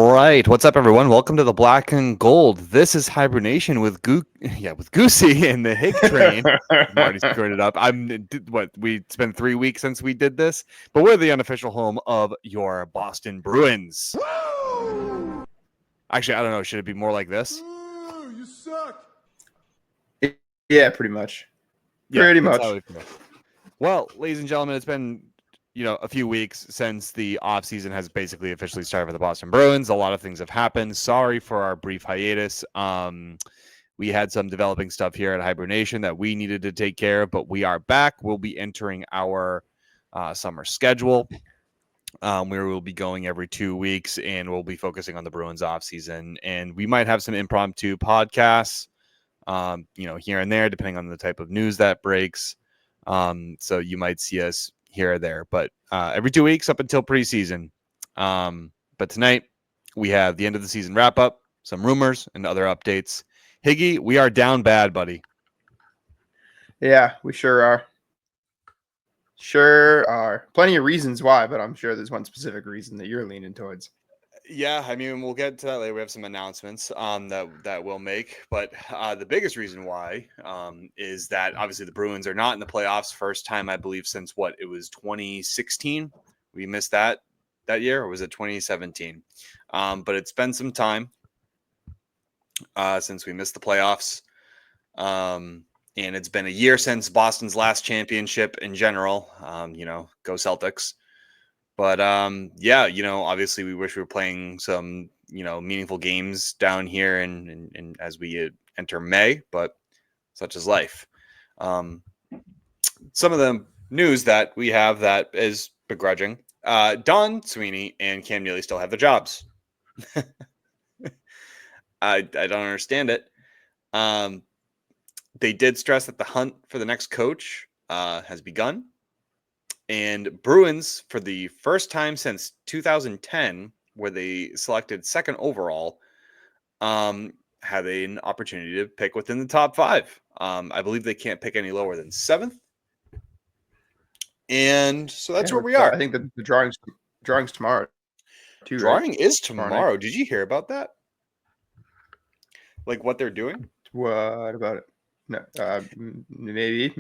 All right, what's up, everyone? Welcome to the Black and Gold. This is HiBruiNation with with Goosey and the Hig Train. I'm already screwing it up. It's been 3 weeks since we did this, but we're the unofficial home of your Boston Bruins. Woo! Actually, I don't know. Should it be more like this? Ooh, you suck. Yeah, pretty much. Pretty much. Well, ladies and gentlemen, it's been a few weeks since the offseason has basically officially started for the Boston Bruins. A lot of things have happened. Sorry for our brief hiatus. We had some developing stuff here at HiBruiNation that we needed to take care of, but we are back. We'll be entering our summer schedule, where we'll be going every 2 weeks, and we'll be focusing on the Bruins offseason. And we might have some impromptu podcasts, here and there, depending on the type of news that breaks. So you might see us here or there, but every 2 weeks up until preseason. But tonight we have the end of the season wrap up, some rumors, and other updates. Higgy, we are down bad, buddy. Yeah, we sure are. Sure are. Plenty of reasons why, but I'm sure there's one specific reason that you're leaning towards. Yeah, I mean, we'll get to that later. We have some announcements that we'll make, but the biggest reason why is that obviously the Bruins are not in the playoffs. First time, I believe, since it was 2016. We missed that year, or was it 2017? But it's been some time since we missed the playoffs, and it's been a year since Boston's last championship in general. Go Celtics. But obviously we wish we were playing some, meaningful games down here and as we enter May, but such is life. Some of the news that we have that is begrudging. Don Sweeney and Cam Neely still have their jobs. I don't understand it. They did stress that the hunt for the next coach has begun. And Bruins, for the first time since 2010, where they selected second overall, had an opportunity to pick within the top 5. I believe they can't pick any lower than 7th. And so that's where we are. I think the drawing's tomorrow. Drawing is tomorrow. Did you hear about that? Like what they're doing? What about it? No, maybe.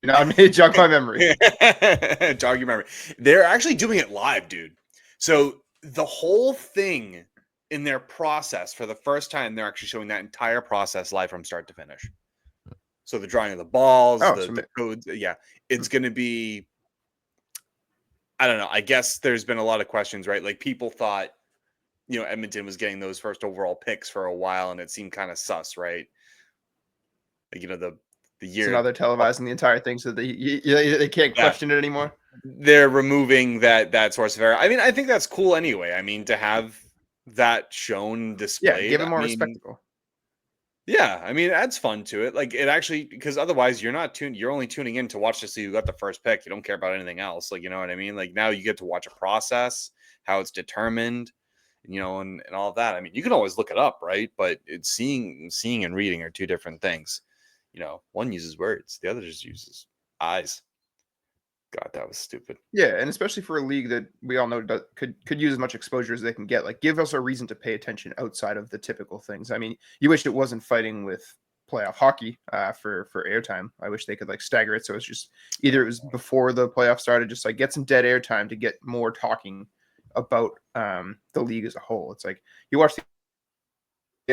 Now I made jog my memory. Jog your memory. They're actually doing it live, dude. So the whole thing in their process, for the first time, they're actually showing that entire process live from start to finish. So the drawing of the balls, the codes. Yeah, it's going to be, I don't know. I guess there's been a lot of questions, right? Like people thought, Edmonton was getting those first overall picks for a while, and it seemed kind of sus, right? Like, the year. So now they're televising the entire thing, so they can't question it anymore. They're removing that source of error. I mean, I think that's cool anyway. I mean, to have that shown displayed, give it more respectable. Yeah, I mean, it adds fun to it. Like it actually, because otherwise you're not tuned. You're only tuning in to watch to see who got the first pick. You don't care about anything else. Like, you know what I mean? Like now you get to watch a process, how it's determined, and all of that. I mean, you can always look it up, right? But it's seeing and reading are two different things. One uses words, the other just uses eyes. God, that was stupid. Yeah, and especially for a league that we all know could use as much exposure as they can get. Like, give us a reason to pay attention outside of the typical things. I mean, you wish it wasn't fighting with playoff hockey for airtime. I wish they could stagger it so it's just either it was before the playoff started, just get some dead airtime to get more talking about the league as a whole. It's like you watch the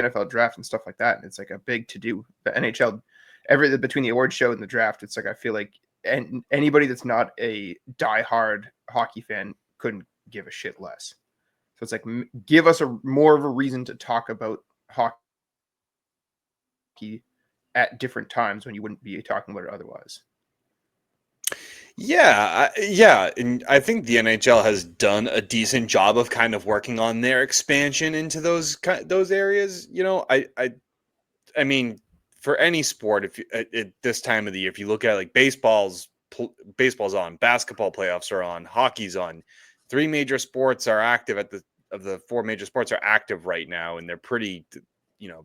NFL draft and stuff like that, and it's like a big to do. The NHL, between the award show and the draft, it's like I feel like. And anybody that's not a diehard hockey fan couldn't give a shit less. So it's like, give us more of a reason to talk about hockey at different times when you wouldn't be talking about it otherwise. Yeah. And I think the NHL has done a decent job of kind of working on their expansion into those areas. I mean, for any sport, if you, at this time of the year, if you look at baseball's on, basketball playoffs are on, hockey's on, 3 major sports are active of the 4 major sports are active right now, and they're pretty,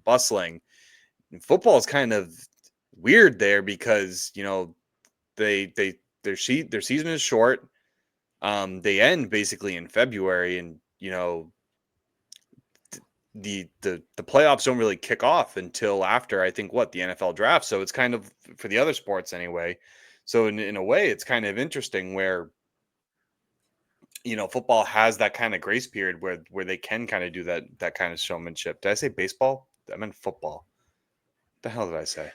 bustling. And football is kind of weird there because their season is short. They end basically in February, and the playoffs don't really kick off until after, I think, the NFL draft. So it's kind of, for the other sports anyway. So in a way, it's kind of interesting where, football has that kind of grace period where they can kind of do that kind of showmanship. Did I say baseball? I meant football. The hell did I say?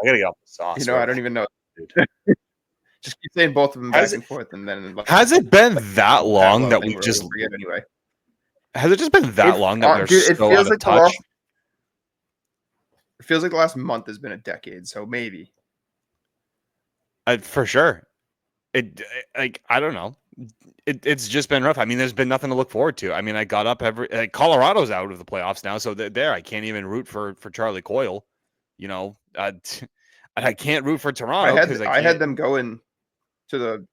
I gotta get off the sauce. I don't even know. Dude. Just keep saying both of them Has back it and forth, and then has it been that the long parallel that thing we've where just we'll forget anyway. has it just been that long that we're Dude, so out of touch? it feels like the last month has been a decade, so maybe. For sure. Like, I don't know. It's just been rough. I mean, there's been nothing to look forward to. I mean, I got up Colorado's out of the playoffs now, so there I can't even root for Charlie Coyle. I can't root for Toronto because I had them going to the.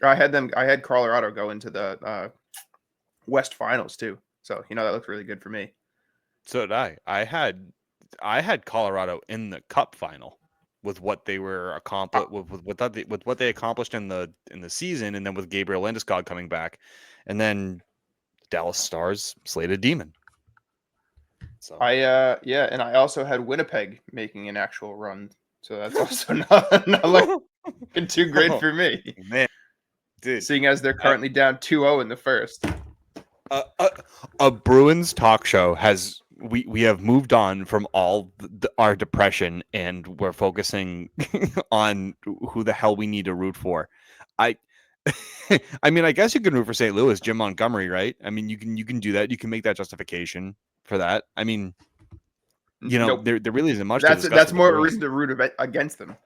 I had Colorado go into the West Finals too, so that looked really good for me. So did I. I had Colorado in the Cup final with what they were accomplished with what they accomplished in the season, and then with Gabriel Landeskog coming back, and then Dallas Stars slayed a demon. So And I also had Winnipeg making an actual run, so that's also not looking too great for me. Man, dude, seeing as they're currently down 2-0 in the first. A Bruins talk show has we have moved on from all our depression, and we're focusing on who the hell we need to root for. I mean, I guess you can root for St. Louis, Jim Montgomery, right? I mean, you can do that. You can make that justification for that. I mean, Nope. there really isn't much. That's more of a reason to root against them.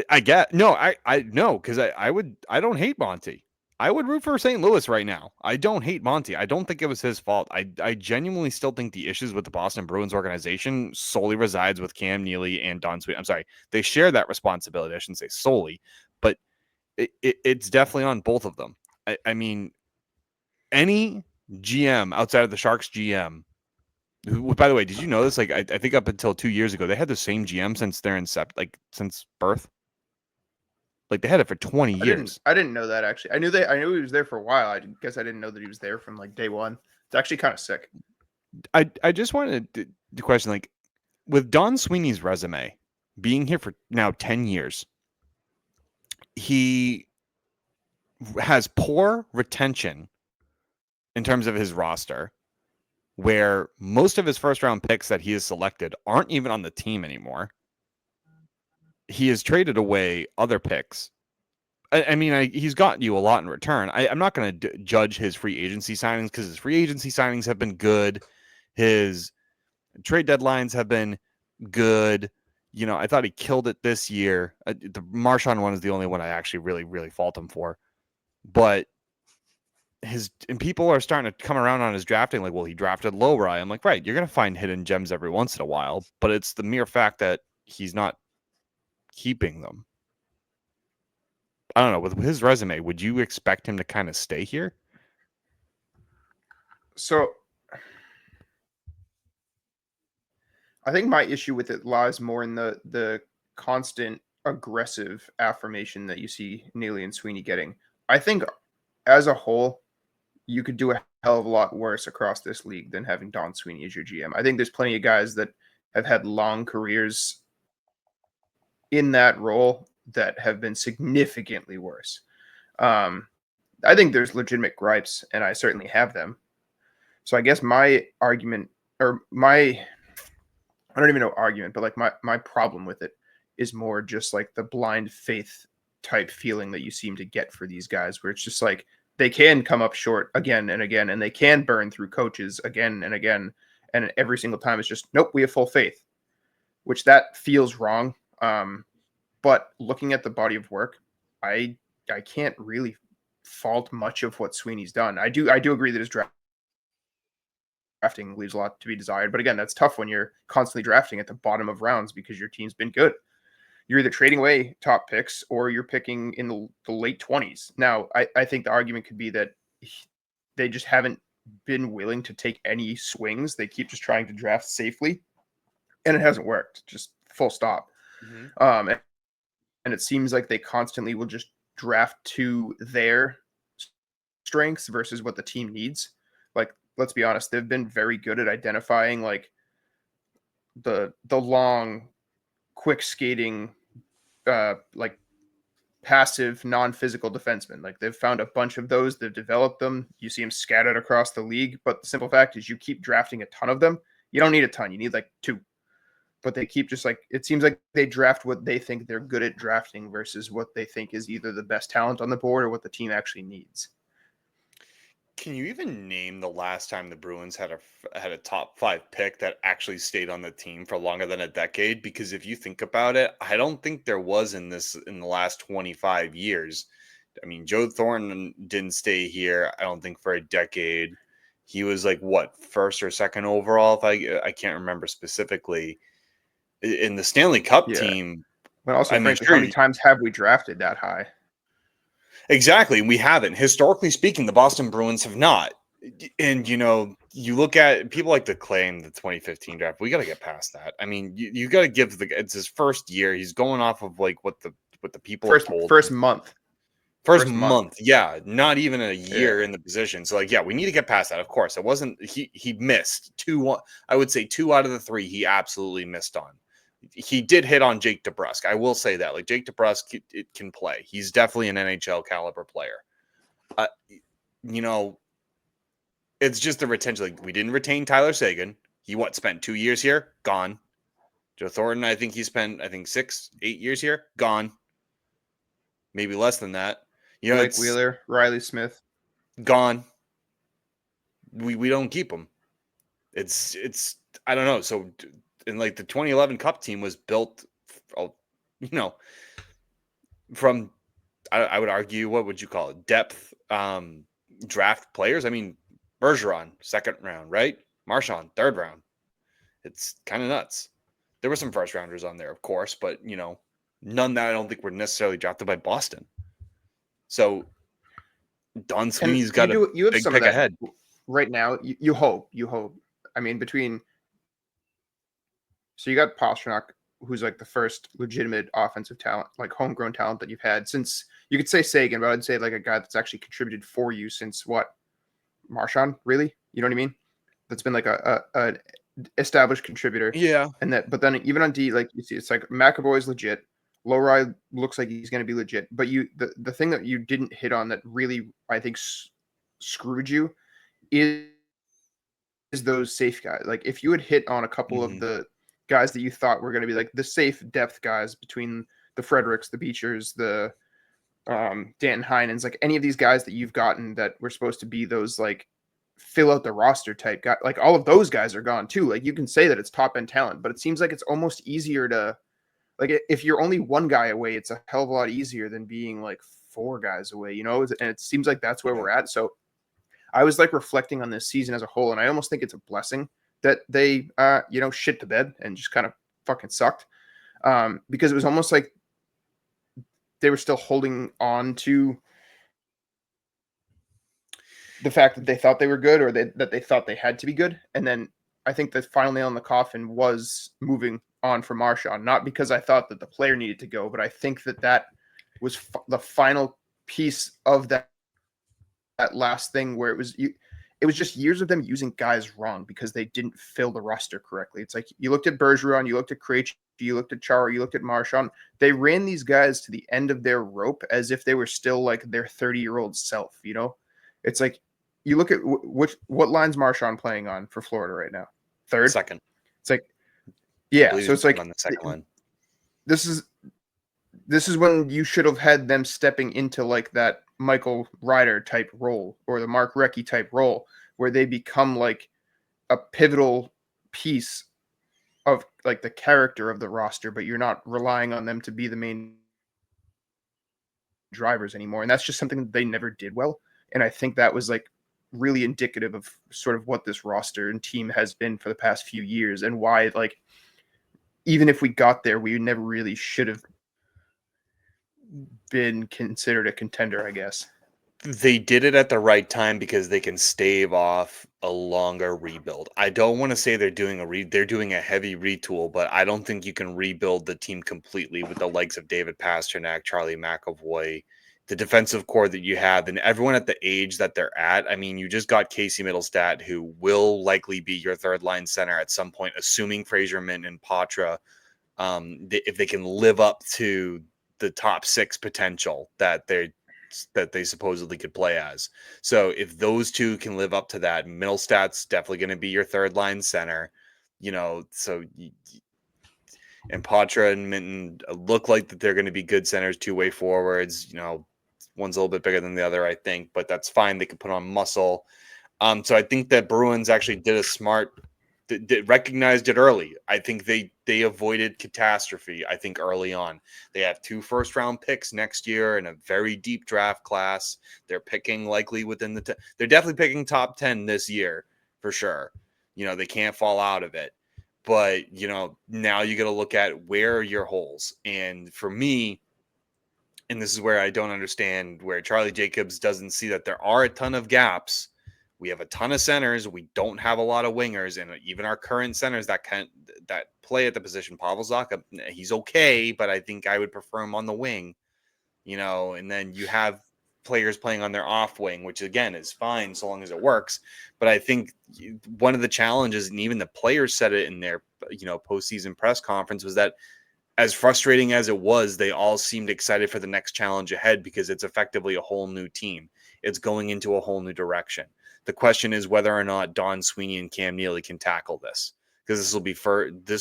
I get I know, because I don't hate Monty. I would root for St. Louis right now. I don't hate Monty. I don't think it was his fault. I genuinely still think the issues with the Boston Bruins organization solely resides with Cam Neely and Don Sweeney. I'm sorry, they share that responsibility. I shouldn't say solely, but it's definitely on both of them. I mean, any GM outside of the Sharks GM, who, by the way, did you know this? Like, I think up until 2 years ago, they had the same GM since their since birth. Like, they had it for 20 years. I didn't know that, actually. I knew he was there for a while. I guess I didn't know that he was there from like day one. It's actually kind of sick. I just wanted to question, like, with Don Sweeney's resume being here for now 10 years, he has poor retention in terms of his roster, where most of his first round picks that he has selected aren't even on the team anymore. He has traded away other picks. I mean, he's gotten you a lot in return. I'm not going to judge his free agency signings, because his free agency signings have been good. His trade deadlines have been good. I thought he killed it this year. The Marchand one is the only one I actually really, really fault him for. But and people are starting to come around on his drafting, like, well, he drafted low, Rye. I'm like, right, you're going to find hidden gems every once in a while, but it's the mere fact that he's not keeping them. I don't know. With his resume, would you expect him to kind of stay here? So I think my issue with it lies more in the constant aggressive affirmation that you see Neely and Sweeney getting. I think as a whole, you could do a hell of a lot worse across this league than having Don Sweeney as your GM. I think there's plenty of guys that have had long careers in that role that have been significantly worse. I think there's legitimate gripes, and I certainly have them. So I guess my argument, or I don't even know argument, but like my problem with it is more just like the blind faith type feeling that you seem to get for these guys, where it's just like they can come up short again and again, and they can burn through coaches again and again, and every single time it's just, nope, we have full faith, which that feels wrong. But looking at the body of work, I can't really fault much of what Sweeney's done. I do agree that his drafting leaves a lot to be desired, but again, that's tough when you're constantly drafting at the bottom of rounds because your team's been good. You're either trading away top picks or you're picking in the late 20s. Now, I think the argument could be that they just haven't been willing to take any swings. They keep just trying to draft safely, and it hasn't worked. Just full stop. Mm-hmm. And it seems like they constantly will just draft to their strengths versus what the team needs. Like, let's be honest, they've been very good at identifying like the long, quick skating, like passive, non-physical defensemen. Like they've found a bunch of those, they've developed them. You see them scattered across the league, but the simple fact is you keep drafting a ton of them. You don't need a ton, you need like 2. But they keep just like, it seems like they draft what they think they're good at drafting versus what they think is either the best talent on the board or what the team actually needs. Can you even name the last time the Bruins had a top 5 pick that actually stayed on the team for longer than a decade? Because if you think about it, I don't think there was in the last 25 years. I mean, Joe Thornton didn't stay here, I don't think, for a decade. He was like what, first or second overall, if I can't remember specifically. In the Stanley Cup team, but also, I mean, frankly, sure, how many times have we drafted that high? Exactly. We haven't. Historically speaking, the Boston Bruins have not. And, you look at people like to claim the 2015 draft. We got to get past that. I mean, you got to give it's his first year. He's going off of like what the people have told first him. month. First month. Yeah. Not even a year in the position. So like, yeah, we need to get past that. Of course, it wasn't, he missed 2, I would say 2 out of the 3 he absolutely missed on. He did hit on Jake DeBrusk. I will say that. Like, Jake DeBrusk, it can play. He's definitely an NHL caliber player. It's just the retention. Like, we didn't retain Tyler Seguin. He spent 2 years here? Gone. Joe Thornton, I think he spent 6, 8 years here? Gone. Maybe less than that. Blake Wheeler, Riley Smith, gone. We don't keep them. It's I don't know. So in like the 2011 Cup team was built, from I would argue, what would you call it? Depth draft players. I mean, Bergeron, 2nd round, right? Marchand, 3rd round. It's kind of nuts. There were some first rounders on there, of course, but none that I don't think were necessarily drafted by Boston. So Don Sweeney's got a big pick ahead right now. You hope. I mean, so you got Pastrnak, who's like the first legitimate offensive talent, like homegrown talent that you've had since, you could say Seguin, but I'd say like a guy that's actually contributed for you since what? Marchand, really? You know what I mean? That's been like a established contributor. Yeah. But then even on D, like you see, it's like McAvoy's legit. Lowry looks like he's going to be legit. But the thing that you didn't hit on that really, I think, screwed you is those safe guys. Like if you had hit on a couple of the guys that you thought were going to be like the safe depth guys between the Fredericks, the Beechers, the Dan Heinens, like any of these guys that you've gotten that were supposed to be those like fill out the roster type guy, like all of those guys are gone too. Like you can say that it's top end talent, but it seems like it's almost easier to, like, if you're only one guy away, it's a hell of a lot easier than being like 4 guys away, and it seems like that's where we're at. So I was like reflecting on this season as a whole, and I almost think it's a blessing that they shit the bed and just kind of fucking sucked, because it was almost like they were still holding on to the fact that they thought they were good, or that they thought they had to be good. And then I think the final nail in the coffin was moving on from Marchand, not because I thought that the player needed to go, but I think that was the final piece of that last thing where it was just years of them using guys wrong because they didn't fill the roster correctly. It's like you looked at Bergeron, you looked at Krejci, you looked at Chara, you looked at Marchand. They ran these guys to the end of their rope as if they were still like their 30-year-old self. It's like you look at what line's Marchand playing on for Florida right now? 3rd, 2nd. It's like, yeah. So it's like on the 2nd line. This is when you should have had them stepping into like that Michael Ryder type role or the Mark Recchi type role, where they become like a pivotal piece of like the character of the roster, but you're not relying on them to be the main drivers anymore. And that's just something that they never did well. And I think that was like really indicative of sort of what this roster and team has been for the past few years, and why, like, even if we got there, we never really should have been considered a contender, I guess. They did it at the right time because they can stave off a longer rebuild. I don't want to say they're doing a heavy retool, but I don't think you can rebuild the team completely with the likes of David Pastrnak, Charlie McAvoy, the defensive core that you have, and everyone at the age that they're at. I mean, you just got Casey Middlestat, who will likely be your third line center at some point, assuming Fraser Mint and Patra, if they can live up to the top 6 potential that they supposedly could play as. So if those two can live up to that, Middlestat's definitely going to be your third line center. And Patra and Minton look like that they're going to be good centers, two-way forwards. One's a little bit bigger than the other, I think, but that's fine. They can put on muscle. So I think that Bruins actually did a smart, recognized it early. I think they avoided catastrophe, I think, early on. They have 2 first-round picks next year in a very deep draft class. They're picking likely within they're definitely picking top 10 this year for sure. They can't fall out of it. But, now you got to look at where are your holes. And for me, and this is where I don't understand, where Charlie Jacobs doesn't see that there are a ton of gaps. We have a ton of centers. We don't have a lot of wingers, and even our current centers that play at the position. Pavel Zacha, he's okay, but I think I would prefer him on the wing. And then you have players playing on their off wing, which again is fine so long as it works. But I think one of the challenges, and even the players said it in their postseason press conference, was that as frustrating as it was, they all seemed excited for the next challenge ahead because it's effectively a whole new team. It's going into a whole new direction. The question is whether or not Don Sweeney and Cam Neely can tackle this, because this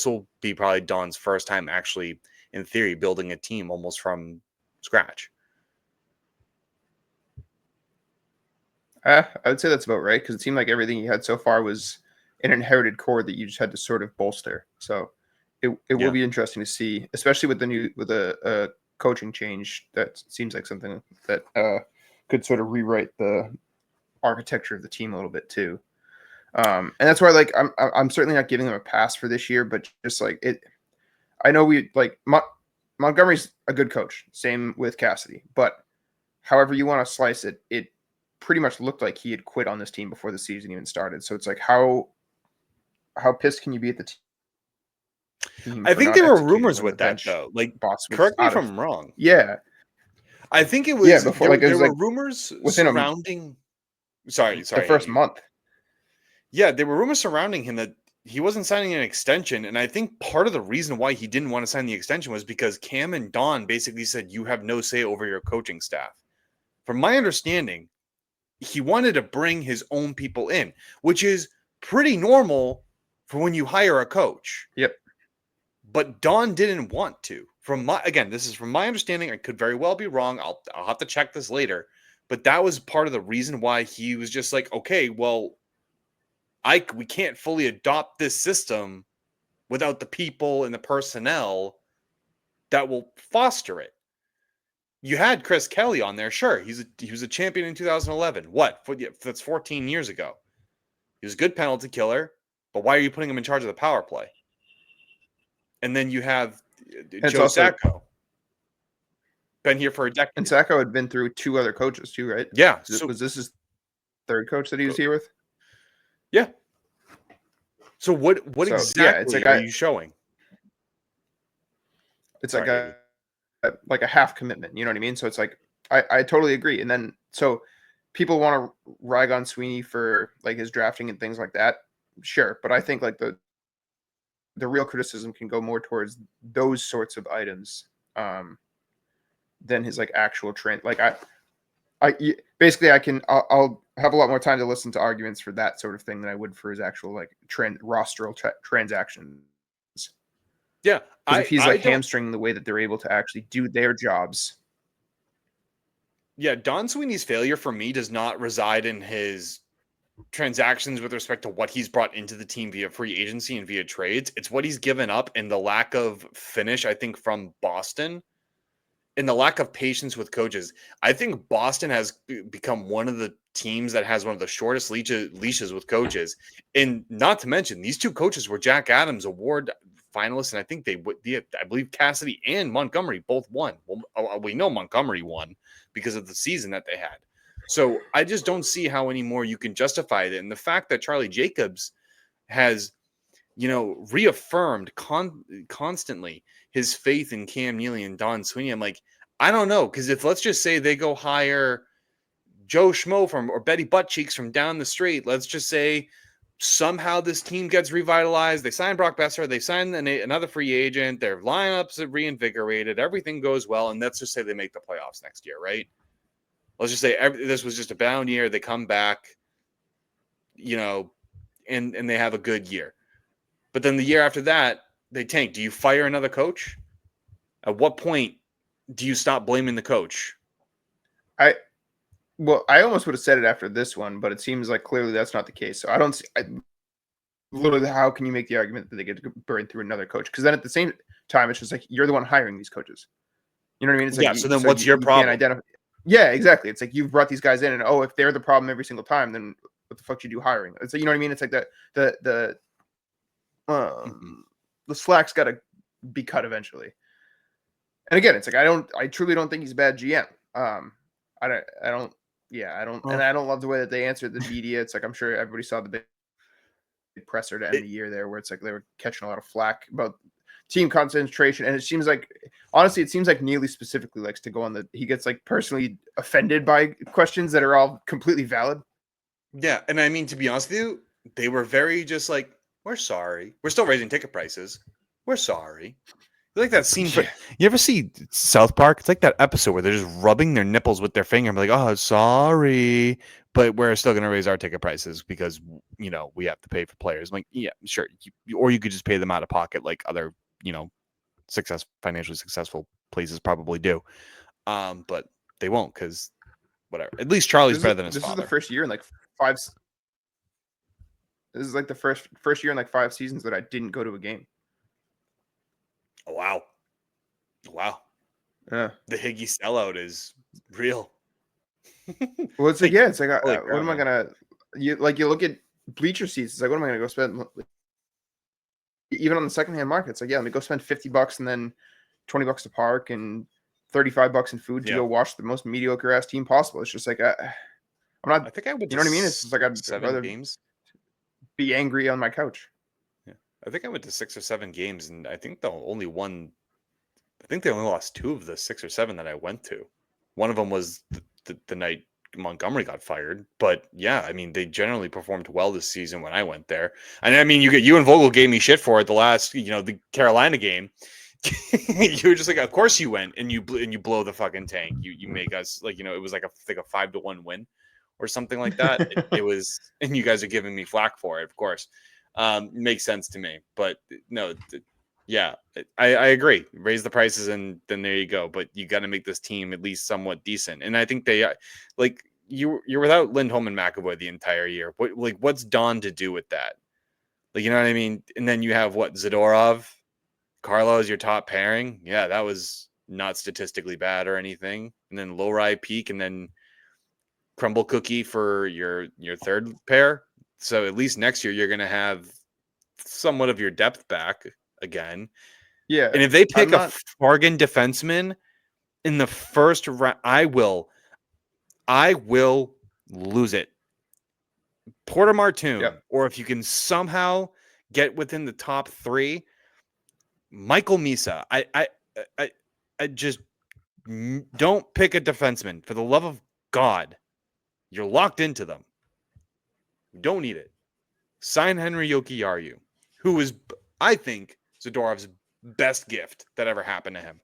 will be probably Don's first time actually, in theory, building a team almost from scratch. I would say that's about right, because it seemed like everything you had so far was an inherited core that you just had to sort of bolster. So it will be interesting to see, especially with the coaching change. That seems like something that could sort of rewrite the architecture of the team a little bit too. And that's why, like, I'm certainly not giving them a pass for this year, but just like it, I know Montgomery's a good coach. Same with Cassidy, but however you want to slice it, it pretty much looked like he had quit on this team before the season even started. So it's like, how pissed can you be at the team? I think there were rumors with that though. Like, correct me if I'm wrong. Yeah, I think it was before. There were rumors surrounding. Sorry. The first month. Yeah, there were rumors surrounding him that he wasn't signing an extension, and I think part of the reason why he didn't want to sign the extension was because Cam and Don basically said you have no say over your coaching staff. From my understanding, he wanted to bring his own people in, which is pretty normal for when you hire a coach. Yep. But Don didn't want to. This is from my understanding. I could very well be wrong. I'll have to check this later. But that was part of the reason why he was just like, okay, well, we can't fully adopt this system without the people and the personnel that will foster it. You had Chris Kelly on there, sure. He was a champion in 2011. That's 14 years ago. He was a good penalty killer, but why are you putting him in charge of the power play? And then you have Joe Sacco. Been here for a decade. And Sacco had been through 2 other coaches too, right? Yeah. Was this his 3rd coach that he was here with? Yeah. So what exactly are you showing? It's like a half commitment. You know what I mean? So it's like, I totally agree. And then, so people want to rag on Sweeney for like his drafting and things like that. Sure. But I think like the real criticism can go more towards those sorts of items than his like actual trend. Like basically I'll have a lot more time to listen to arguments for that sort of thing than I would for his actual like rosteral transactions. Yeah. If he's like hamstringing the way that they're able to actually do their jobs. Yeah. Don Sweeney's failure for me does not reside in his transactions with respect to what he's brought into the team via free agency and via trades. It's what he's given up and the lack of finish, I think, from Boston and the lack of patience with coaches. I think Boston has become one of the teams that has one of the shortest leashes with coaches. And not to mention, these 2 coaches were Jack Adams Award finalists, and I think I believe Cassidy and Montgomery both won. Well, we know Montgomery won because of the season that they had. So I just don't see how anymore you can justify it. And the fact that Charlie Jacobs has, reaffirmed constantly his faith in Cam Neely and Don Sweeney, I'm like, I don't know, because if let's just say they go hire Joe Schmo or Betty Buttcheeks from down the street, let's just say somehow this team gets revitalized. They sign Brock Besser. They sign another free agent. Their lineups are reinvigorated. Everything goes well. And let's just say they make the playoffs next year, right? Let's just say this was just a down year. They come back, and they have a good year. But then the year after that, they tank. Do you fire another coach? At what point do you stop blaming the coach? Well, I almost would have said it after this one, but it seems like clearly that's not the case. So I don't see, literally, how can you make the argument that they get to burn through another coach? Because then at the same time, it's just like you're the one hiring these coaches. You know what I mean? It's like, so then what's your problem? Can't identify. Yeah, exactly. It's like you've brought these guys in, and if they're the problem every single time, then what the fuck should you do hiring? It's like, you know what I mean? It's like the slack's got to be cut eventually. And again, it's like I truly don't think he's a bad GM. I don't. Yeah, I don't, and I don't love the way that they answered the media. It's like I'm sure everybody saw the big presser to end the year there, where it's like they were catching a lot of flack about team concentration, and it seems like, honestly, Neely specifically likes to go on he gets like personally offended by questions that are all completely valid. Yeah, and I mean, to be honest with you, they were very just like, we're sorry, we're still raising ticket prices, we're sorry. Like that scene. Yeah. You ever see South Park? It's like that episode where they're just rubbing their nipples with their finger and be like, "Oh, sorry, but we're still going to raise our ticket prices because we have to pay for players." I'm like, yeah, sure, or you could just pay them out of pocket, like other financially successful places probably do. But they won't because whatever. At least Charlie's better than his father. This is the first year in like 5. This is like the first year in like 5 seasons that I didn't go to a game. Oh, wow. Yeah. The Higgy sellout is real. Well, it's like, yeah, it's like, what am I gonna? You look at bleacher seats. It's like, what am I gonna go spend? Even on the secondhand market, it's like, yeah, let me go spend $50 and then $20 to park and $35 in food to go watch the most mediocre ass team possible. It's just like, I'm not. I think I would. You know what I mean? It's just like I'd rather games. Be angry on my couch. Yeah, I think I went to 6 or 7 games, and I think they only lost 2 of the 6 or 7 that I went to. One of them was the night Montgomery got fired. But yeah, I mean, they generally performed well this season when I went there. And I mean, you and Vogel gave me shit for it the last, the Carolina game. You were just like, of course you went, and you blow the fucking tank. You make us like, it was like a 5-1 win or something like that. It was, and you guys are giving me flack for it, of course. Makes sense to me, but no. Yeah, I agree. Raise the prices and then there you go. But you got to make this team at least somewhat decent. And I think they you're without Lindholm and McAvoy the entire year. What's Don to do with that? You know what I mean? And then you have Zadorov, Carlo is your top pairing. Yeah, that was not statistically bad or anything. And then Lowry Peak and then Crumble Cookie for your third pair. So at least next year you're going to have somewhat of your depth back again. Yeah. And if they pick a bargain defenseman in the first round, I will lose it. Porter Martoon, or if you can somehow get within the top 3, Michael Misa. I just don't pick a defenseman. For the love of God, you're locked into them. You don't need it. Sign Henry Jokiharju, who is, I think, Zadorov's best gift that ever happened to him.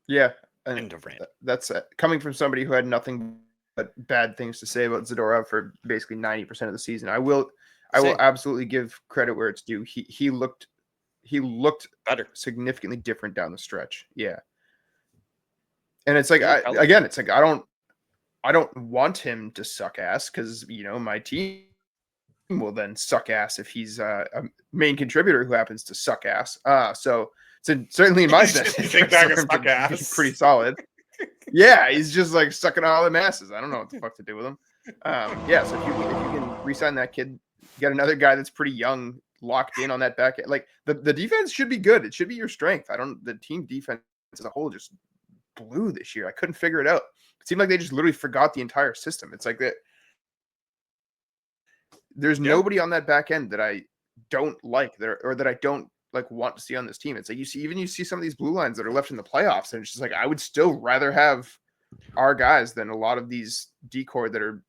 Yeah. And that's coming from somebody who had nothing but bad things to say about Zadorov for basically 90% of the season. I will absolutely give credit where it's due. He looked better, significantly different down the stretch. Yeah. And it's like, it's like, I don't want him to suck ass because, my team will then suck ass if he's a main contributor who happens to suck ass. So certainly in my best interest to be pretty solid. Yeah, he's just like sucking all the masses. I don't know what the fuck to do with him. So if you can re-sign that kid, get another guy that's pretty young, locked in on that back end. Like the defense should be good. It should be your strength. The team defense as a whole just blew this year. I couldn't figure it out. It seemed like they just literally forgot the entire system. It's like that. There's nobody on that back end that I don't like or that I don't like want to see on this team. It's like you see some of these blue lines that are left in the playoffs, and it's just like I would still rather have our guys than a lot of these decor that are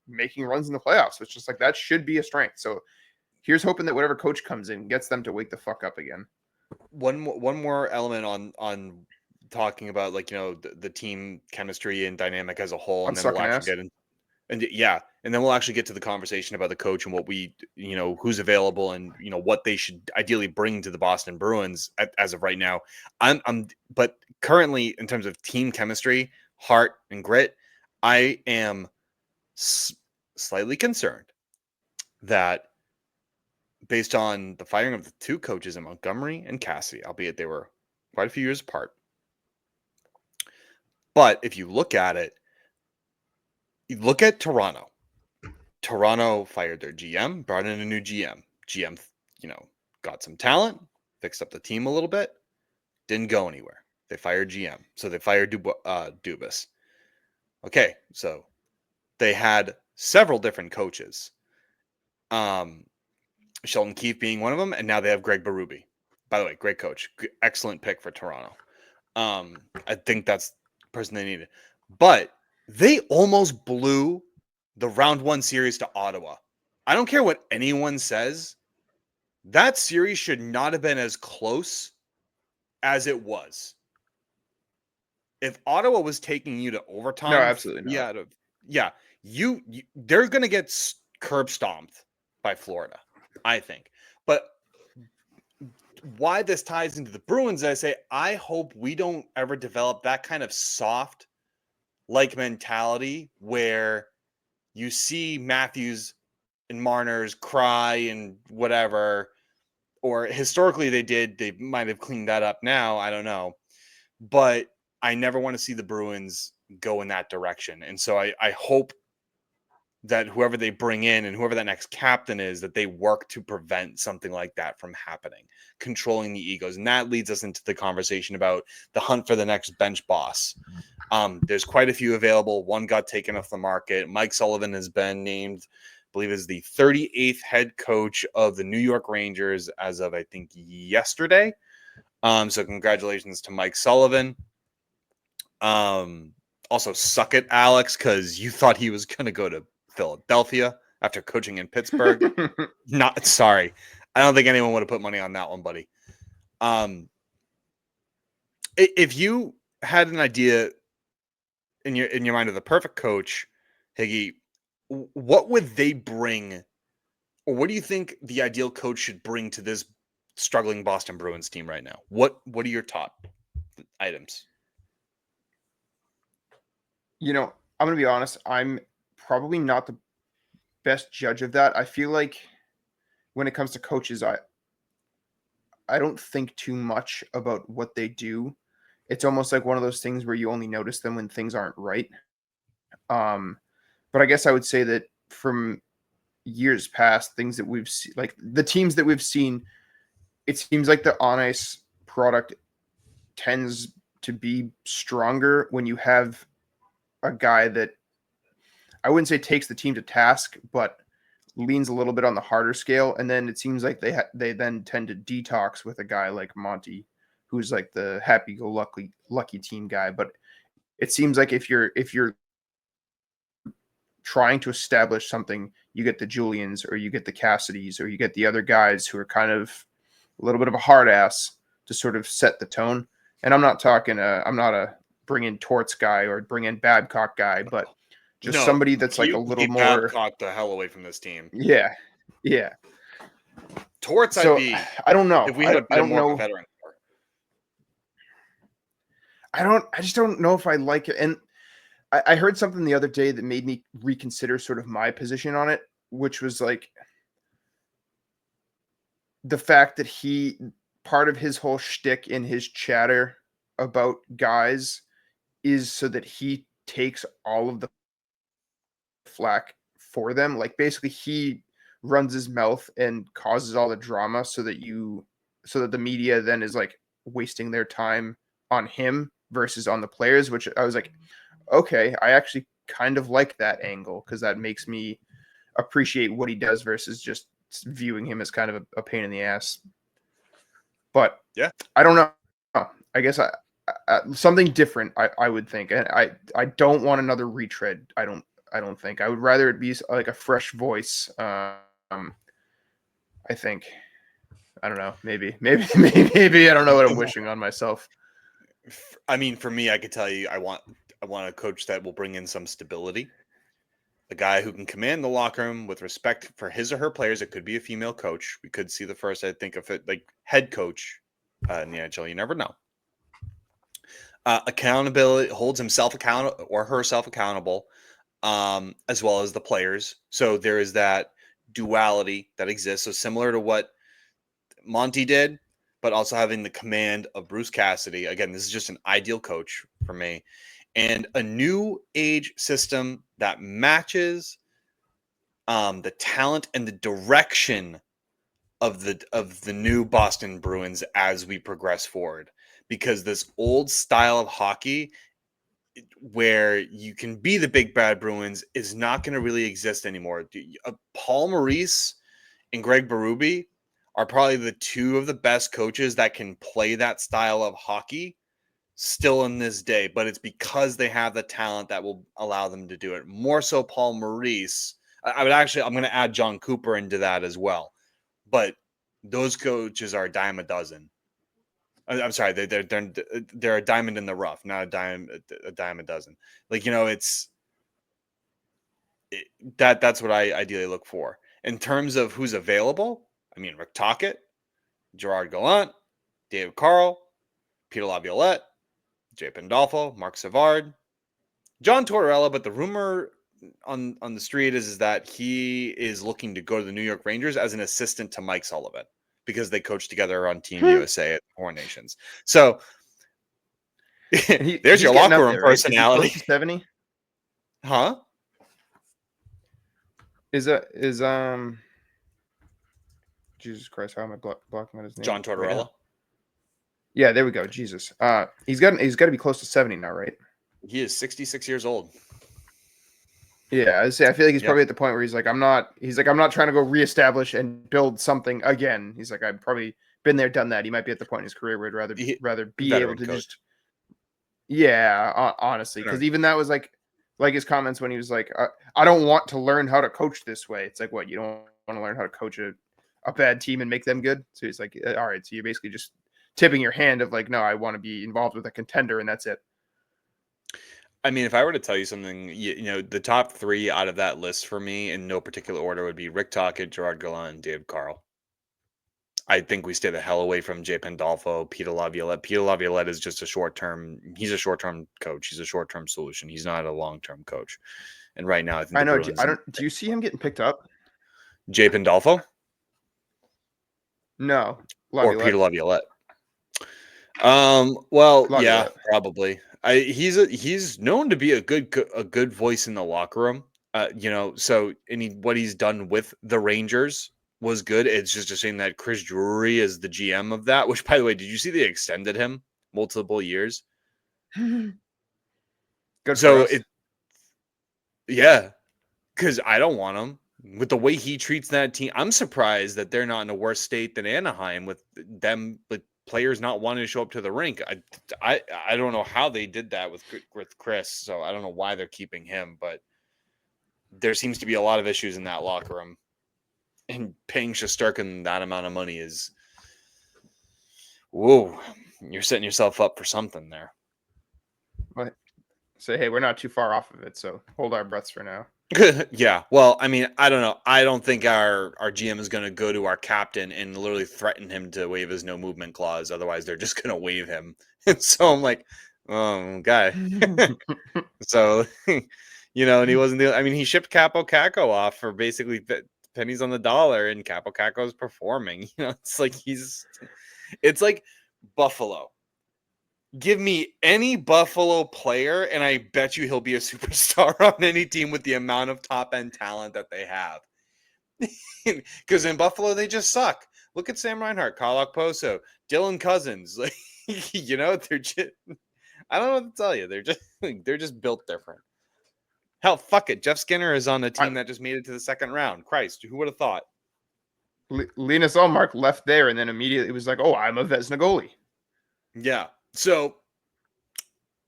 making runs in the playoffs. So it's just like that should be a strength. So here's hoping that whatever coach comes in gets them to wake the fuck up again. One more element on talking about like the team chemistry and dynamic as a whole, I'm and then we'll sucking actually ass. get in. And and then we'll actually get to the conversation about the coach and what we, who's available and what they should ideally bring to the Boston Bruins as of right now. But currently in terms of team chemistry, heart, and grit, I am slightly concerned that based on the firing of the two coaches in Montgomery and Cassidy, albeit they were quite a few years apart. But if you look at it, you look at Toronto. Toronto fired their GM, brought in a new GM. GM, got some talent, fixed up the team a little bit, didn't go anywhere. They fired GM. So they fired Dubas. Okay, so they had several different coaches. Sheldon Keefe being one of them, and now they have Greg Berube. By the way, great coach. Excellent pick for Toronto. I think that's the person they needed. But they almost blew the round one series to Ottawa. I don't care what anyone says. That series should not have been as close as it was. If Ottawa was taking you to overtime, No, absolutely not. They're going to get curb stomped by Florida, I think. But why this ties into the Bruins, I say, I hope we don't ever develop that kind of soft like mentality where you see Matthews and Marner's cry and whatever, or historically they might have cleaned that up now. I don't know. But I never want to see the Bruins go in that direction. And so I hope that whoever they bring in and whoever that next captain is, that they work to prevent something like that from happening, controlling the egos. And that leads us into the conversation about the hunt for the next bench boss. There's quite a few available. One got taken off the market. Mike Sullivan has been named, I believe, is the 38th head coach of the New York Rangers as of, I think, yesterday. So congratulations to Mike Sullivan. Also, suck it, Alex, because you thought he was going to go to Philadelphia after coaching in Pittsburgh. Not sorry. I don't think anyone would have put money on that one, buddy. If you had an idea in your mind of the perfect coach, Higgy, what would they bring, or what do you think the ideal coach should bring to this struggling Boston Bruins team right now? What are your top items? I'm going to be honest. I'm probably not the best judge of that. I feel like when it comes to coaches, I don't think too much about what they do. It's almost like one of those things where you only notice them when things aren't right. But I guess I would say that from years past, things that we've seen, like the teams that we've seen, it seems like the on ice product tends to be stronger when you have a guy that, I wouldn't say takes the team to task, but leans a little bit on the harder scale. And then it seems like they then tend to detox with a guy like Monty, who's like the happy-go-lucky team guy. But it seems like if you're trying to establish something, you get the Julians or you get the Cassidys or you get the other guys who are kind of a little bit of a hard ass to sort of set the tone. And I'm not talking, I'm not a bring in Torts guy or bring in Babcock guy, but just somebody that's like a little more. Babcock the hell away from this team. Yeah. Torts, so, I don't know. If we had a bit more of a veteran. I just don't know if I like it. And I heard something the other day that made me reconsider sort of my position on it, which was like the fact that part of his whole shtick in his chatter about guys is so that he takes all of the flack for them. Like basically he runs his mouth and causes all the drama so that the media then is like wasting their time on him versus on the players, which I was like, okay, I actually kind of like that angle because that makes me appreciate what he does versus just viewing him as kind of a pain in the ass. But Yeah. I don't know. I guess something different. I would think, and I don't want another retread. I don't think. I would rather it be like a fresh voice. I think. I don't know. Maybe. I don't know what I'm wishing on myself. I mean, for me, I could tell you, I want a coach that will bring in some stability. A guy who can command the locker room with respect for his or her players. It could be a female coach. We could see the first, I think, of it like head coach in the NHL. You never know. Accountability, holds himself accountable or herself accountable, as well as the players. So there is that duality that exists. So similar to what Monty did, but also having the command of Bruce Cassidy. Again, this is just an ideal coach for me. And a new age system that matches the talent and the direction of the new Boston Bruins as we progress forward. Because this old style of hockey where you can be the big bad Bruins is not going to really exist anymore. Paul Maurice and Greg Berube are probably the two of the best coaches that can play that style of hockey still in this day, but it's because they have the talent that will allow them to do it. More so Paul Maurice. I'm going to add John Cooper into that as well. But those coaches are a dime a dozen. I'm sorry, they're a diamond in the rough, not a dime a dozen. Like, that's what I ideally look for. In terms of who's available, I mean, Rick Tocchet, Gerard Gallant, David Carl, Peter Laviolette, Jay Pandolfo, Mark Savard, John Tortorella, but the rumor on the street is that he is looking to go to the New York Rangers as an assistant to Mike Sullivan because they coach together on Team USA at HiBruiNation. So there's your locker room personality. Is he close to 70? Huh? Jesus Christ, how am I blocking out his name? John Tortorella. Right, yeah, there we go. Jesus. He's got to be close to 70 now, right? He is 66 years old. Yeah, I feel like he's probably at the point where he's like, I'm not trying to go reestablish and build something again. He's like, I've probably been there, done that. He might be at the point in his career where he'd rather be able to coach. Honestly, because even that was like his comments when he was like, I don't want to learn how to coach this way. It's like, what, you don't want to learn how to coach a bad team and make them good? So he's like, all right, so you're basically just tipping your hand of like, no, I want to be involved with a contender, and that's it. I mean, if I were to tell you something, the top three out of that list for me in no particular order would be Rick Tocchet, Gerard Gallant, and Dave Carl. I think we stay the hell away from Jay Pandolfo, Peter Laviolette. Peter Laviolette is just he's a short-term coach. He's a short-term solution. He's not a long-term coach. And right now, I think do you see him getting picked up? Jay Pandolfo? No. Laviolette. Or Peter Laviolette. Well, Laviolette. Yeah, probably. He's known to be a good voice in the locker room. So what he's done with the Rangers was good. It's just a shame that Chris Drury is the GM of that, which, by the way, did you see they extended him multiple years? Good so for us. Yeah, because I don't want him. With the way he treats that team, I'm surprised that they're not in a worse state than Anaheim with them, with players not wanting to show up to the rink. I don't know how they did that with Chris, so I don't know why they're keeping him, but there seems to be a lot of issues in that locker room. And paying Shesterkin that amount of money is, whoa, you're setting yourself up for something there. What? Say, hey, we're not too far off of it, so hold our breaths for now. Yeah, well, I mean, I don't know. I don't think our GM is going to go to our captain and literally threaten him to waive his no movement clause. Otherwise, they're just going to waive him. And so I'm like, oh, guy. So, and he wasn't I mean, he shipped Capo Caco off for basically pennies on the dollar, and Capo Caco is performing. It's like Buffalo. Give me any Buffalo player, and I bet you he'll be a superstar on any team with the amount of top-end talent that they have. Because in Buffalo, they just suck. Look at Sam Reinhart, Kyle Okposo, Dylan Cousins. They're just, I don't know what to tell you. They're just built different. Hell, fuck it. Jeff Skinner is on a team that just made it to the second round. Christ, who would have thought? Linus Ullmark left there, and then immediately was like, "Oh, I'm a Vezina goalie." Yeah. So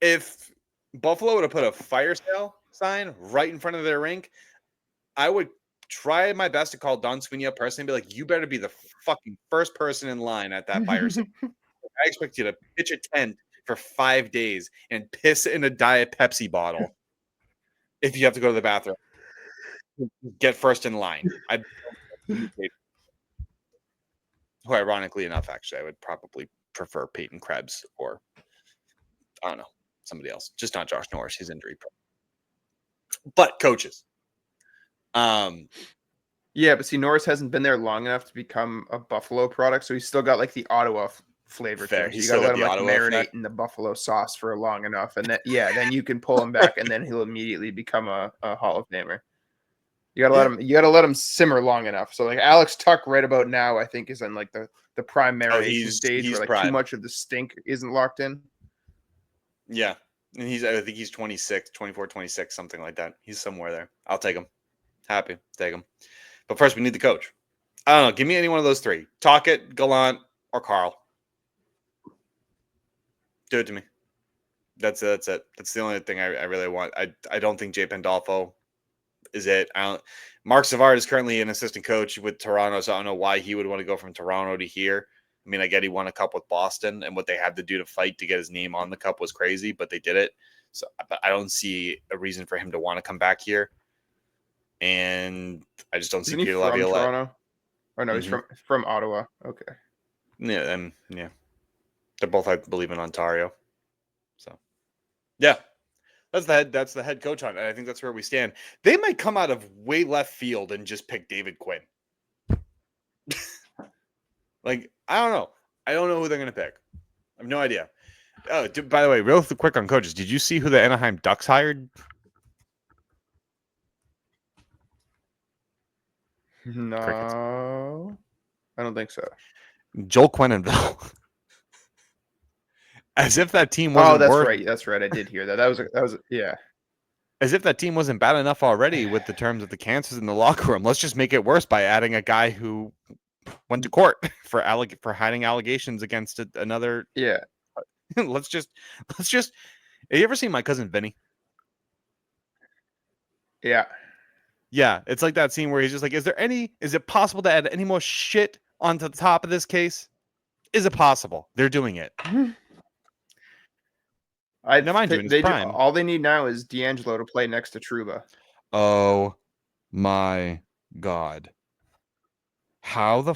if Buffalo would have put a fire sale sign right in front of their rink, I would try my best to call Don Sweeney up personally and be like, "You better be the fucking first person in line at that fire sale. I expect you to pitch a tent for 5 days and piss in a Diet Pepsi bottle if you have to go to the bathroom. Get first in line." Who, ironically enough, actually, I would probably prefer Peyton Krebs or I don't know, somebody else. Just not Josh Norris. He's injury prone. But coaches. Yeah, but see, Norris hasn't been there long enough to become a Buffalo product, so he's still got like the Ottawa flavor Fair. to him. So He's you got to still let got him the like Ottawa marinate effect. in the Buffalo sauce for long enough, and then you can pull him back, and then he'll immediately become a Hall of Famer. You gotta let him. You gotta let him simmer long enough. So like Alex Tuck, right about now, I think is in like the prime marination stage he's where like prime. too much of the stink isn't locked in. Yeah. And I think he's 26, 24, 26, something like that. He's somewhere there. I'll take him. Happy. Take him. But first, we need the coach. I don't know. Give me any one of those three. Talkett, Gallant, or Carl. Do it to me. That's it. That's the only thing I really want. I don't think Jay Pandolfo is it. Mark Savard is currently an assistant coach with Toronto, so I don't know why he would want to go from Toronto to here. I mean, I get he won a cup with Boston, and what they had to do to fight to get his name on the cup was crazy, but they did it. So, but I don't see a reason for him to want to come back here. And I just don't see Isn't he Peter from Laviolette. Toronto? Oh no, he's from Ottawa. Okay. Yeah, and yeah, they're both, I believe, in Ontario. So, yeah, that's the head coach on it. I think that's where we stand. They might come out of way left field and just pick David Quinn. Like, I don't know. I don't know who they're going to pick. I have no idea. Oh, by the way, real quick on coaches. Did you see who the Anaheim Ducks hired? No, Crickets. I don't think so. Joel Quenneville. As if that team wasn't that's worth. right. That's right. I did hear that. That was yeah. As if that team wasn't bad enough already with the terms of the cancers in the locker room. Let's just make it worse by adding a guy who went to court for hiding allegations against another. Yeah. let's just. Have you ever seen My Cousin Vinny? Yeah. Yeah, it's like that scene where he's just like, is it possible to add any more shit onto the top of this case? Is it possible? They're doing it. Now, mind you, in his prime. All they need now is D'Angelo to play next to Trouba. Oh my God. How the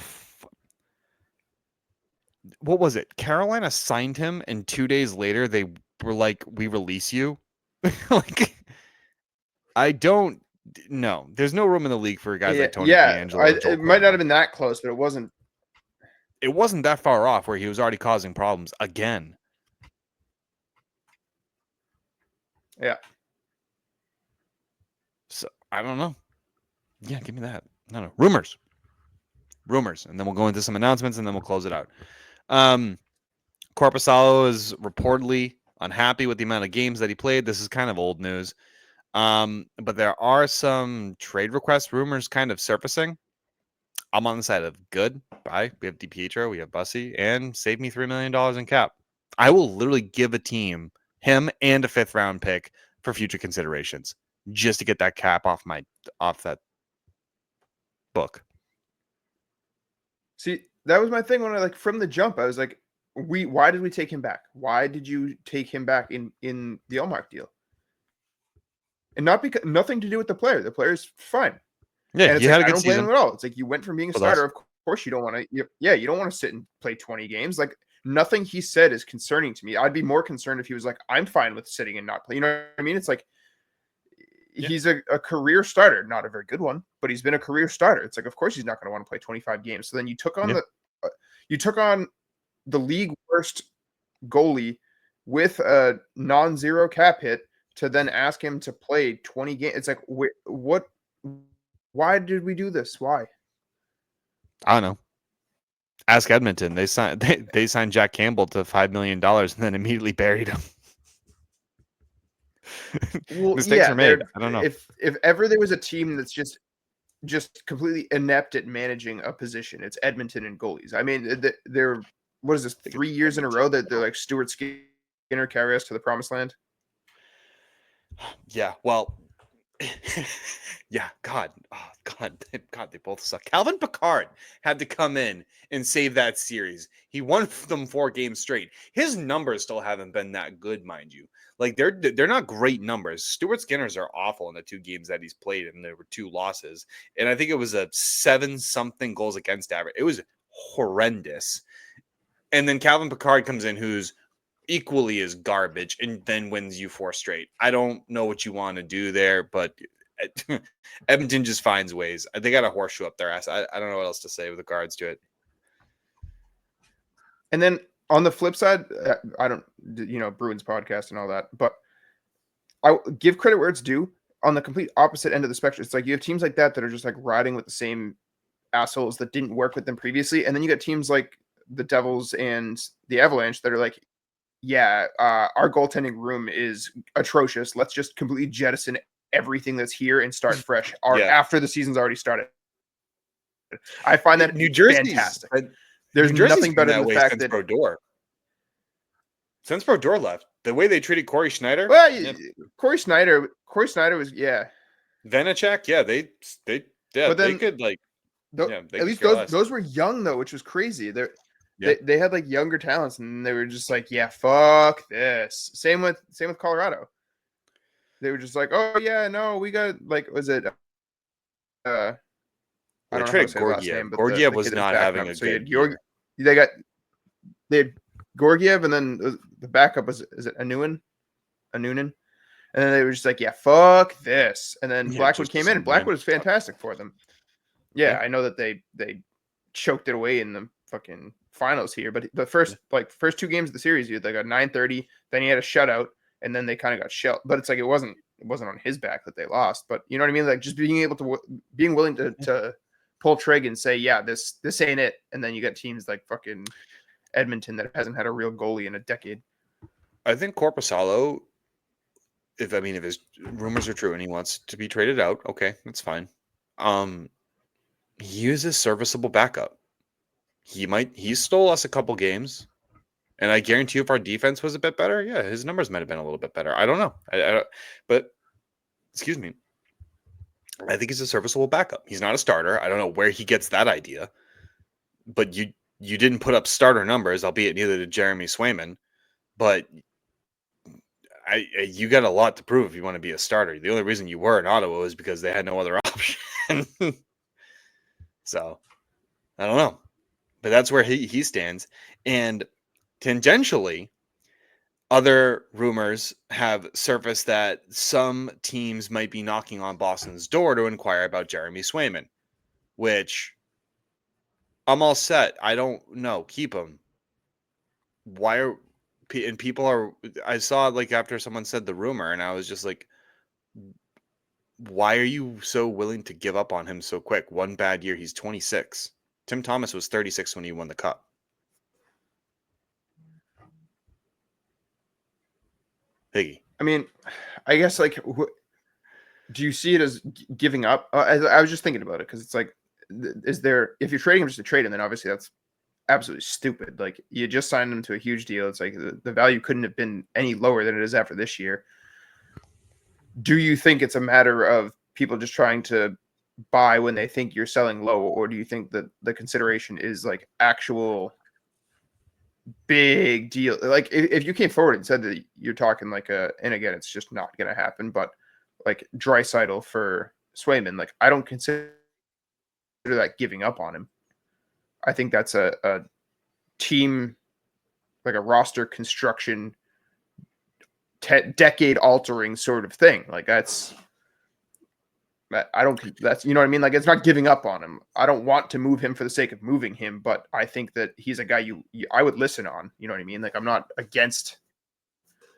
what was it? Carolina signed him, and 2 days later they were like, "We release you." Like, I don't know. There's no room in the league for guys like Tony D'Angelo. It might not have been that close, but it wasn't. It wasn't that far off where he was already causing problems again. Yeah. So I don't know. Yeah, give me that. No. Rumors, and then we'll go into some announcements, and then we'll close it out. Korpisalo is reportedly unhappy with the amount of games that he played. This is kind of old news. But there are some trade request rumors kind of surfacing. I'm on the side of good. Bye. We have DiPietro, we have Bussy, and save me $3 million in cap. I will literally give a team him and a 5th round pick for future considerations just to get that cap off that book. See, that was my thing when I from the jump. I was like, why did we take him back? Why did you take him back in the Ullmark deal? And not because nothing to do with the player. The player's fine. Yeah, and it's you had a I good don't blame season. him at all. It's like you went from being a starter. Of course, you don't want to. You don't want to sit and play 20 games. Like nothing he said is concerning to me. I'd be more concerned if he was like, "I'm fine with sitting and not playing." You know what I mean? It's like he's a career starter, not a very good one, but he's been a career starter. It's like, of course, he's not going to want to play 25 games. So then you took on the league worst goalie with a non-zero cap hit to then ask him to play 20 games. It's like, what? Why did we do this? Why? I don't know. Ask Edmonton. They signed Jack Campbell to $5 million and then immediately buried him. Well, Mistakes are made. I don't know. If ever there was a team that's just just completely inept at managing a position. It's Edmonton and goalies. I mean, they're what is this, 3 years in a row that they're like Stuart Skinner carry us to the promised land? Yeah, well, yeah, God, oh, God, they both suck. Calvin Pickard had to come in and save that series. He won them 4 games straight. His numbers still haven't been that good, mind you. Like they're not great numbers. Stuart Skinner's are awful in the 2 games that he's played, and there were 2 losses. And I think it was a 7-something goals against average. It was horrendous. And then Calvin Pickard comes in, who's equally as garbage, and then wins you 4 straight. I don't know what you want to do there, but Edmonton just finds ways. They got a horseshoe up their ass. I don't know what else to say with regards to it. And then on the flip side, I don't, Bruins podcast and all that, but I give credit where it's due. On the complete opposite end of the spectrum, it's like you have teams like that are just like riding with the same assholes that didn't work with them previously, and then you got teams like the Devils and the Avalanche that are like, yeah, our goaltending room is atrocious. Let's just completely jettison everything that's here and start fresh after the season's already started. I find that New Jersey's fantastic. There's nothing better than the fact since that Brodeur. Since Brodeur left, the way they treated Corey Schneider. Well, Corey Schneider was Vanacek, but then, they could like. At least those were young though, which was crazy. They had like younger talents, and they were just like, yeah, fuck this. Same with Colorado. They were just like, oh yeah, no, we got like, was it? I don't know how to say his last name, but Gorgiev was not having a good year. They had Gorgiev, and then the backup is it Anunin? And then they were just like, yeah, fuck this. And then Blackwood came in, and Blackwood was fantastic for them. Yeah, I know that they choked it away in the fucking finals here, but the first 2 games of the series, they got 9-30, then he had a shutout, and then they kind of got shelled. But it's like it wasn't on his back that they lost. But you know what I mean? Like just being willing to pull trig and say, yeah, this ain't it. And then you got teams like fucking Edmonton that hasn't had a real goalie in a decade. I think Korpisalo, if his rumors are true and he wants to be traded out, okay, that's fine. He is a serviceable backup. He stole us a couple games, and I guarantee you if our defense was a bit better, yeah, his numbers might have been a little bit better. I don't know. But excuse me. I think he's a serviceable backup. He's not a starter. I don't know where he gets that idea, but you didn't put up starter numbers, albeit neither did Jeremy Swayman, but you got a lot to prove if you want to be a starter. The only reason you were in Ottawa is because they had no other option. So I don't know, but that's where he stands. And tangentially, other rumors have surfaced that some teams might be knocking on Boston's door to inquire about Jeremy Swayman, which I'm all set. I don't know. Keep him. I saw like after someone said the rumor, and I was just like, why are you so willing to give up on him so quick? One bad year. He's 26. Tim Thomas was 36 when he won the cup. Higgy. I mean, I guess like, do you see it as giving up? I was just thinking about it because it's like, if you're trading him just to trade him, then obviously that's absolutely stupid. Like you just signed him to a huge deal. It's like the value couldn't have been any lower than it is after this year. Do you think it's a matter of people just trying to buy when they think you're selling low, or do you think that the consideration is like actual big deal? Like if you came forward and said that you're talking like and again, it's just not going to happen, but like Draisaitl for Swayman, like I don't consider that giving up on him. I think that's a team, like a roster construction, decade altering sort of thing. Like that's you know what I mean? Like it's not giving up on him. I don't want to move him for the sake of moving him, but I think that he's a guy I would listen on. You know what I mean? Like I'm not against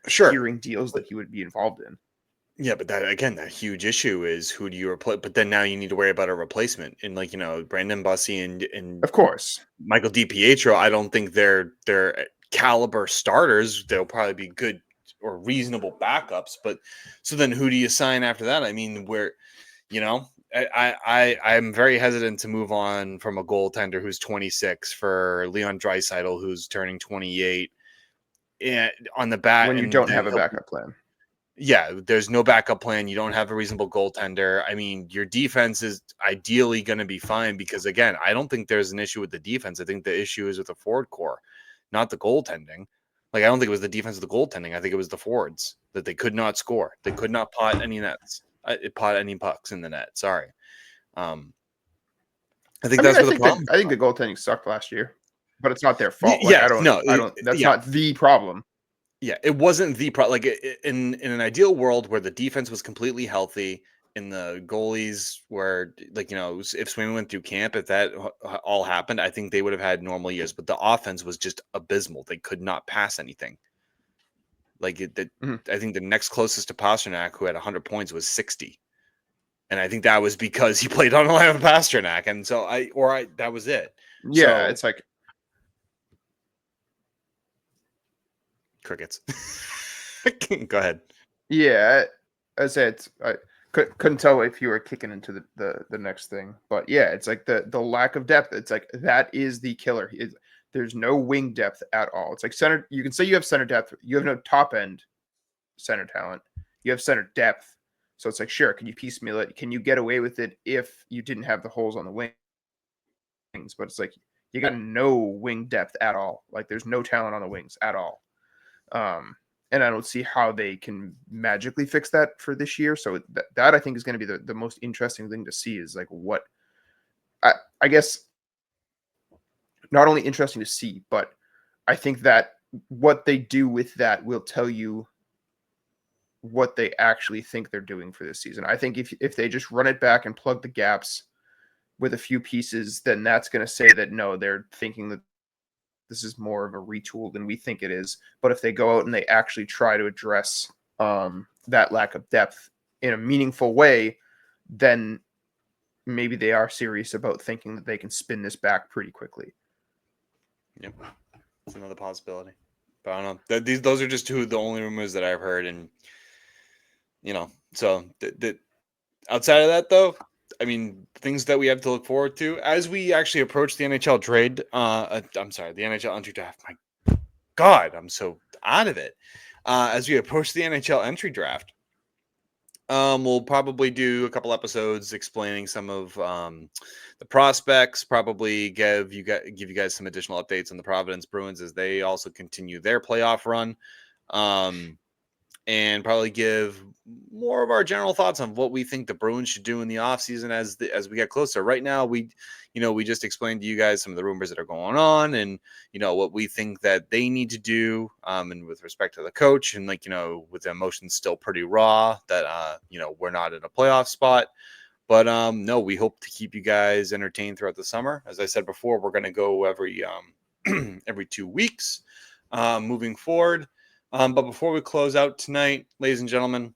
hearing deals that he would be involved in. Yeah, but that huge issue is who do you replace? But then now you need to worry about a replacement, and like Brandon Bussey and of course Michael DiPietro. I don't think they're caliber starters. They'll probably be good or reasonable backups. But so then who do you sign after that? I mean, where You know, I'm very hesitant to move on from a goaltender who's 26 for Leon Draisaitl, who's turning 28, and on the bat, when you and don't then have a backup plan. yeah, there's no backup plan. You don't have a reasonable goaltender. I mean, your defense is ideally going to be fine because, again, I don't think there's an issue with the defense. I think the issue is with the forward core, not the goaltending. Like, I don't think it was the defense of the goaltending. I think it was the forwards that they could not score. They could not pot any nets, pot any pucks in the net. Sorry. I think I mean, that's where the problem. I think the goaltending sucked last year, but it's not their fault. Like Yes, no, I don't. That's yeah, not the problem. yeah. It wasn't the pro. Like in an ideal world where the defense was completely healthy and the goalies were like, if Swayman went through camp, if that all happened, I think they would have had normal years. But the offense was just abysmal. They could not pass anything. Like I think the next closest to Pasternak, who had 100 points, was 60. And I think that was because he played on a line with Pasternak. And so that was it. Yeah, So, it's like crickets. Go ahead. Yeah, I said I couldn't tell if you were kicking into the next thing, but yeah, it's like the lack of depth. It's like that is the killer. There's no wing depth at all. It's like center. You can say you have center depth. You have no top end center talent. You have center depth. So it's like, sure, can you piecemeal it? Can you get away with it if you didn't have the holes on the wings? But it's like you got no wing depth at all. Like there's no talent on the wings at all. And I don't see how they can magically fix that for this year. So that I think is going to be the most interesting thing to see is like what I guess not only interesting to see, but I think that what they do with that will tell you what they actually think they're doing for this season. I think if they just run it back and plug the gaps with a few pieces, then that's going to say that no, they're thinking that this is more of a retool than we think it is. But if they go out and they actually try to address that lack of depth in a meaningful way, then maybe they are serious about thinking that they can spin this back pretty quickly. Yep, it's another possibility. But I don't know. Those are just the only rumors that I've heard, and so outside of that, though, I mean, things that we have to look forward to as we actually approach the NHL trade. I'm sorry, the NHL entry draft. My God, I'm so out of it. As we approach the NHL entry draft, we'll probably do a couple episodes explaining some of the prospects. Probably give you guys some additional updates on the Providence Bruins as they also continue their playoff run. And probably give more of our general thoughts on what we think the Bruins should do in the offseason as we get closer. Right now, we just explained to you guys some of the rumors that are going on and, what we think that they need to do. And with respect to the coach and with the emotions still pretty raw that, we're not in a playoff spot. But no, we hope to keep you guys entertained throughout the summer. As I said before, we're going to go every 2 weeks moving forward. But before we close out tonight, ladies and gentlemen,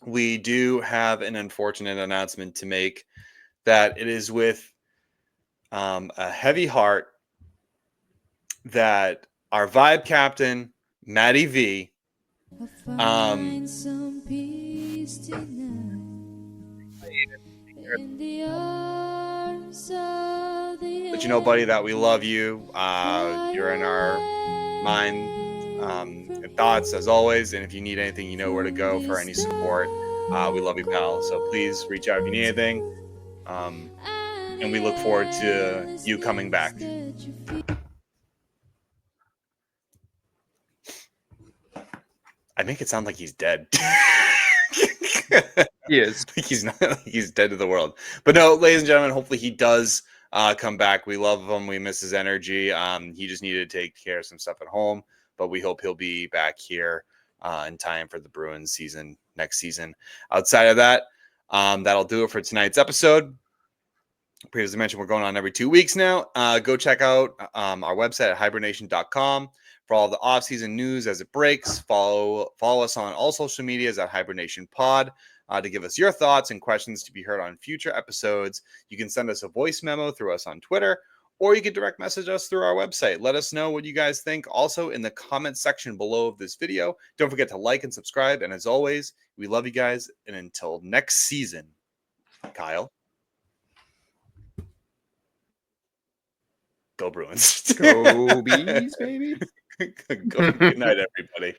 we do have an unfortunate announcement to make that it is with a heavy heart that our vibe captain, Matty V, let you know, buddy, that we love you. You're in our mind and thoughts as always, and if you need anything, you know where to go for any support. We love you, pal, so please reach out if you need anything, and we look forward to you coming back. I make it sound like he's dead. He is. He's not. He's dead to the world. But no, ladies and gentlemen, hopefully he does come back. We love him. We miss his energy. He just needed to take care of some stuff at home, but we hope he'll be back here in time for the Bruins season next season. Outside of that, that'll do it for tonight's episode. Previously mentioned, we're going on every 2 weeks now. Go check out our website at HiBruiNation.com for all the off-season news as it breaks. Follow us on all social medias at HiBruiNation Pod to give us your thoughts and questions to be heard on future episodes. You can send us a voice memo through us on Twitter, or you can direct message us through our website. Let us know what you guys think. Also, in the comment section below of this video, don't forget to like and subscribe. And as always, we love you guys. And until next season, Kyle. Go Bruins. Go Bees, baby. Good night, everybody.